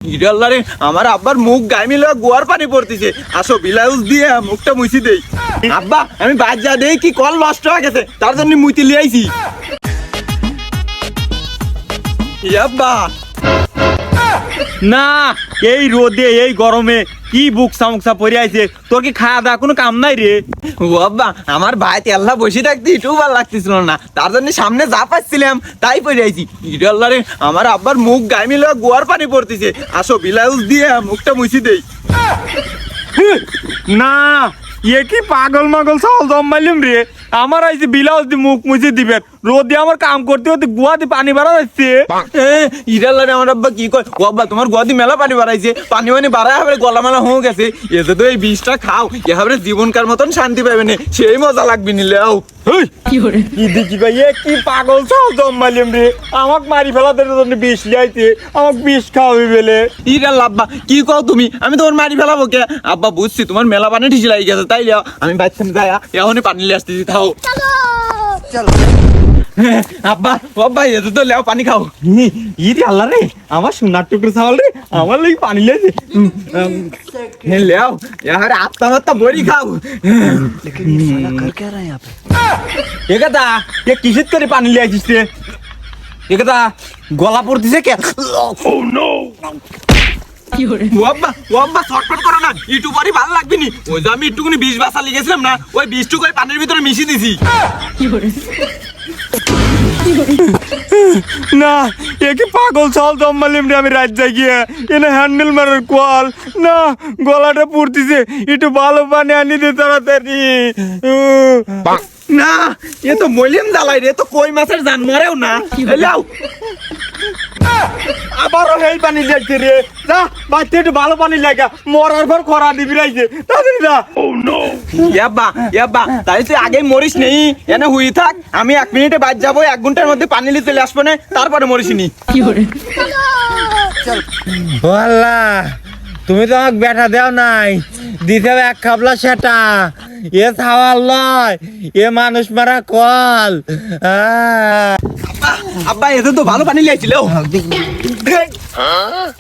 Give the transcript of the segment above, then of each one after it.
ইরাল্লারে আমার আব্বার মুখ গায়ে মিলে গোয়ার পানি পড়তেছে। আসো ব্লাউজ দিয়ে মুখটা মুছি দেই। আব্বা আমি বাজা দেই কি কল নষ্ট হয়ে গেছে, তার জন্য মুইতে লিয়ে আইছি। আব্বা না, এই রোদে এই গরমে কি বুকসা মুকসা পরে আইছে, তোর কি খাওয়া দাওয়া কোনো কাম নাই রে? ও আব্বা আমার ভাই তেল্লা বসে থাকতে একটু ভালো লাগতেছিল না, তার জন্য সামনে যা পাচ্ছিলাম তাই পরে আইছি। ইরাল্লারে আমার আব্বার মুখ গায়ে মিলে গোয়ার পানি পড়তেছে। আসো ব্লাউজ দিয়ে মুখটা মুছি দেই। না, এ কি পাগল মাগল চাল জমাইলিম রে। আমার আইছে ব্লাউজ দিয়ে মুখ মুছে দিবে, রোদে আমার কাম করতে করতে গুয়াতে পানি বাড়া যাচ্ছে। ইরাল্লারে আমার আব্বা কি কয়, ও আব্বা তোমার গোয়াতে মেলা পানি বাড়াইছে, পানি মানে বাড়ায় হবে গলা মেলা হয়ে গেছে। এতে তো এই বিষটা খাও, এভাবে জীবনকার মতন শান্তি পাবে না, সেই মজা লাগবে নিলে। আও কি দেখি ভাই, এ কি পাগল চাল জমাইলিম রে। আমাক মারি ফেলাতে জন্য বিষ লিয়াইছে, আমাক বিষ খাওয়াবি বেলে। ইরাল্লা আব্বা কি কও তুমি, আমি তোমার মারি ফেলাবো কে? আব্বা বুঝছি তোমার মেলা পানি ঠিসি লাগি গেছে, তাই লিয়া আমি বাইরে যাই এখনই পানি লিয়ে আসতেছি। থাও আব্বা ও আব্বা এতে তো লেও পানি খাও। ইরে আল্লাহ রে, আমার সোনার টুকরো চাওয়াল রে, আমার লাগি পানি লিয়েছে। লেও यार আত্মা মাত্তা বড়ি খাও। लेकिन ये साला कर क्या रहा है यहाँ पे? এ কথা এ কিসের করে পানি লিয়েছিস রে? এ কথা গলা পড়তেছে কে? ও আব্বা শর্টকাট করো না, ইউটিউবারই ভালো লাগবে নি। ওই যে আমি একটুখানি বিষ বাসা লিখেছিলাম না, ওই বিষটুকু ওই পানির ভিতরে মিশিয়ে দিছি। না, এ কি পাগল চাল জমালিম রে। আমি রাত যাই গিয়ে এনে হ্যান্ডেল মারার কল না, গলাটা পড়তেছে, একটু ভালো পানি আনি দে তাড়াতাড়ি। না এ তো মলিম জ্বালাই রে, তো কই মাছের জান মরেও না। লেও আবারও এই পানি লাগছে রে, যা বাচ্চা একটু ভালো পানি লাগা, মরার পর খরা দিবি রাইছে তাড়াতাড়ি যা। ইয়াব্বা তাই তুই আগে মরিস নেই, এনে হুই থাক, আমি 1 মিনিটে বাদ যাবো, 1 ঘন্টার মধ্যে পানি নিয়ে চলে আসবো না, তারপরে মরিসনি। আল্লাহ, তুমি তো আমাকে বেটা দেও নাই, দিতে এক খাবলা সেটা। এ ছাওয়াল নয়, এ মানুষ মারা কল। আব্বা এতে তো ভালো পানি লিয়েছিল।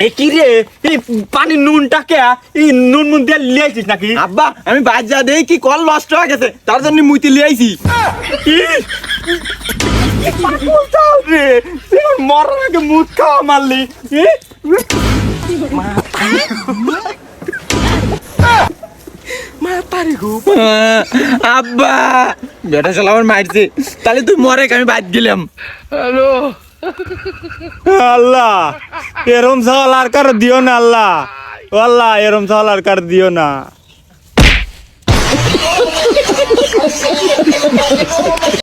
এ কি রে, এই পানি নুনটা কে, এই নুন মুন দিয়ে লিয়েছিস নাকি? আব্বা আমি বাদ যা দেই কি কল নষ্ট হয়ে গেছে, তার জন্য মুইতে লিয়ে আইছি। রে তুই মরার আগে মুখ খাওয়া মারলি। আব্বা বেটা শালা আমার মারছে, তাহলে তুই মরে আমি বাদ গেলাম। আল্লাহ এরম সওয়াল আর কার দিও না আল্লাহ, আল্লাহ এরম সওয়াল আর কার দিও না।